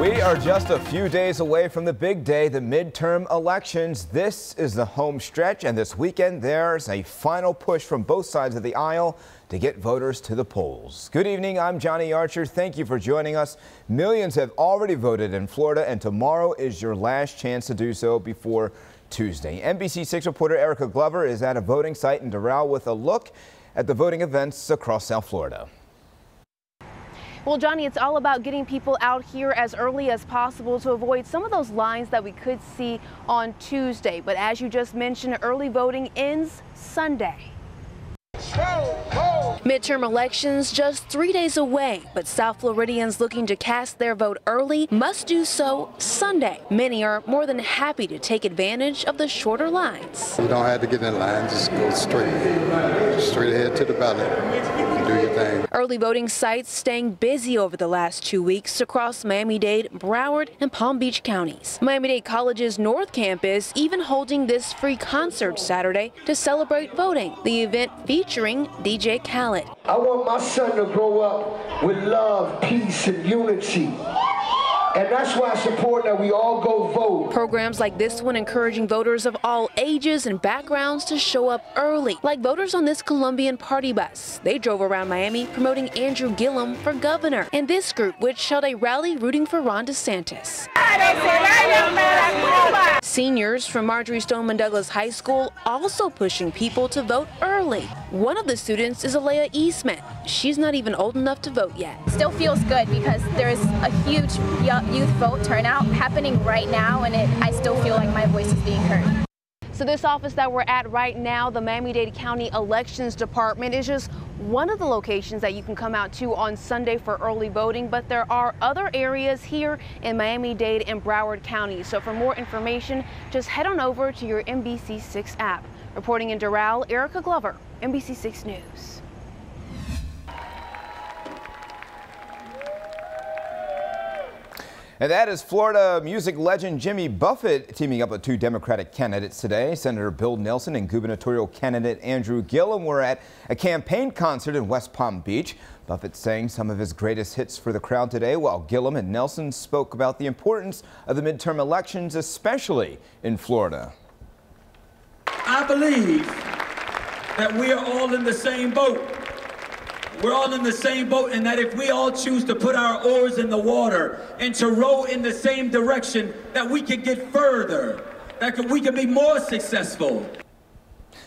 We are just a few days away from the big day, the midterm elections. This is the home stretch, and this weekend there's a final push from both sides of the aisle to get voters to the polls. Good evening, I'm Johnny Archer. Thank you for joining us. Millions have already voted in Florida, and tomorrow is your last chance to do so before Tuesday. NBC 6 reporter Erica Glover is at a voting site in Doral with a look at the voting events across South Florida. Well, Johnny, it's all about getting people out here as early as possible to avoid some of those lines that we could see on Tuesday. But as you just mentioned, early voting ends Sunday. Midterm elections just 3 days away, but South Floridians looking to cast their vote early must do so Sunday. Many are more than happy to take advantage of the shorter lines. You don't have to get in line, just go straight ahead to the ballot and do your thing. Early voting sites staying busy over the last 2 weeks across Miami-Dade, Broward, and Palm Beach counties. Miami-Dade College's North Campus even holding this free concert Saturday to celebrate voting. The event featuring DJ Khaled. I want my son to grow up with love, peace, and unity. And that's why I support that we all go vote. Programs like this one encouraging voters of all ages and backgrounds to show up early, like voters on this Colombian party bus. They drove around Miami promoting Andrew Gillum for governor. And this group, which held a rally rooting for Ron DeSantis. Seniors from Marjorie Stoneman Douglas High School also pushing people to vote early. One of the students is Alea Eastman. She's not even old enough to vote yet. Still feels good because there's a huge youth vote turnout happening right now, and I still feel like my voice is being heard. So this office that we're at right now, the Miami-Dade County Elections Department, is just one of the locations that you can come out to on Sunday for early voting, but there are other areas here in Miami-Dade and Broward County. So for more information, just head on over to your NBC 6 app. Reporting in Doral, Erica Glover, NBC 6 News. And that is Florida music legend Jimmy Buffett teaming up with two Democratic candidates today. Senator Bill Nelson and gubernatorial candidate Andrew Gillum were at a campaign concert in West Palm Beach. Buffett sang some of his greatest hits for the crowd today, while Gillum and Nelson spoke about the importance of the midterm elections, especially in Florida. I believe that we are all in the same boat. We're all in the same boat, and that if we all choose to put our oars in the water and to row in the same direction, that we can get further, we can be more successful.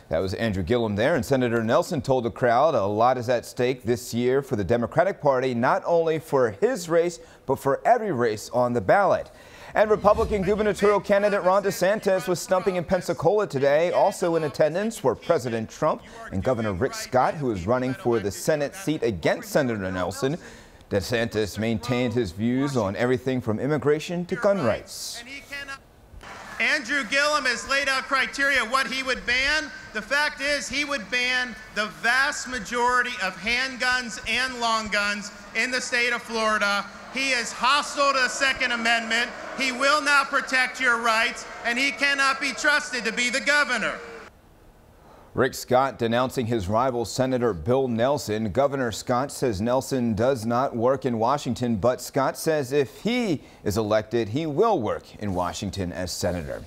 That was Andrew Gillum there, and Senator Nelson told the crowd a lot is at stake this year for the Democratic Party, not only for his race, but for every race on the ballot. And Republican gubernatorial candidate Ron DeSantis was stumping in Pensacola today. Also in attendance were President Trump and Governor Rick Scott, who is running for the Senate seat against Senator Nelson. DeSantis maintained his views on everything from immigration to gun rights. Andrew Gillum has laid out criteria what he would ban. The fact is he would ban the vast majority of handguns and long guns in the state of Florida. He is hostile to the Second Amendment. He will not protect your rights, and he cannot be trusted to be the governor. Rick Scott denouncing his rival Senator Bill Nelson. Governor Scott says Nelson does not work in Washington, but Scott says if he is elected, he will work in Washington as senator.